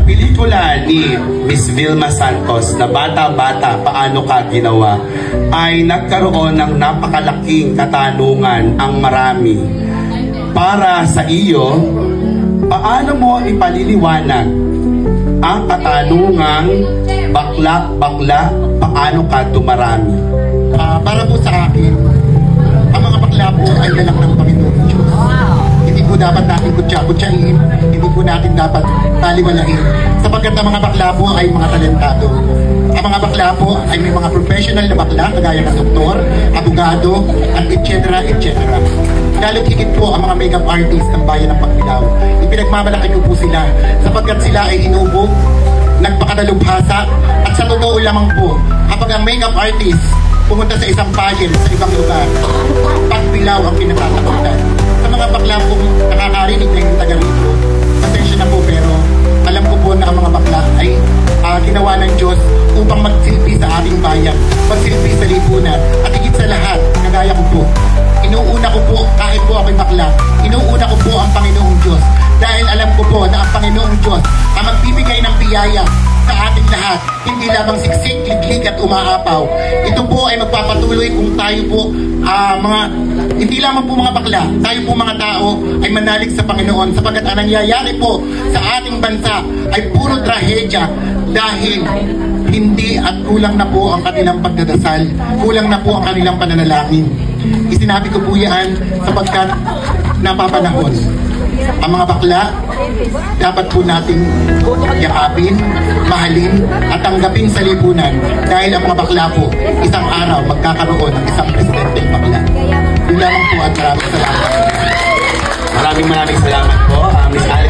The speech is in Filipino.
pelikula ni Miss Vilma Santos na Bata-Bata, Paano Ka Ginawa, ay nagkaroon ng napakalaking katanungan ang marami. Para sa iyo, paano mo ipaliliwanag ang katanungang bakla-bakla, paano ka dumarami? Para po sa akin, ang mga bakla po ay lalak ng Panginoon Diyos. Hindi po dapat natin kutsa-kutsain, hindi po natin dapat taliwalain, sapagkat ang mga bakla po ay mga talentado. Ang mga bakla po ay may mga professional na bakla, kagaya ng doktor, abogado, at etc. etc. Lalo't higit po ang mga makeup artist ng bayan ng Pagbilao. Ipinagmamalaki ko po sila, sapagkat sila ay inubog, nagpakadalubhasa, at sa totoo lamang po, kapag ang makeup artist pumunta sa isang pageant sa ibang lugar, Pagbilao ang pinatatakutan. Sa mga bakla po nakakarinig na yung taga rito, pasensya na po, pero alam ko po na ang mga bakla ay ginawa ng Diyos upang magsilbi sa ating bayan, magsilbi sa lipunan, at higit sa lahat, kagaya ko po, inuuna ko po, kahit po ako'y bakla, inuuna ko po ang Panginoong Diyos, dahil alam ko po na ang Panginoong Diyos ang magbibigay ng biyaya sa ating lahat, hindi lamang siksik, liglig at umaapaw. Ito po ay magpapatuloy kung tayo po hindi lamang po mga bakla, tayo po mga tao ay manalig sa Panginoon, sapagkat ang nangyayari po sa ating bansa ay puro trahedya dahil hindi at kulang na po ang kanilang pagdadasal, kulang na po ang kanilang pananalangin. Isinabi ko po yan sapagkat napapanahon. Ang mga bakla, dapat po nating yakapin, mahalin, at tanggapin sa lipunan dahil ang mga bakla po, isang araw magkakaroon ng isang presidenteng bakla. Yun lamang po at maraming salamat. Maraming salamat po, Miss Alex.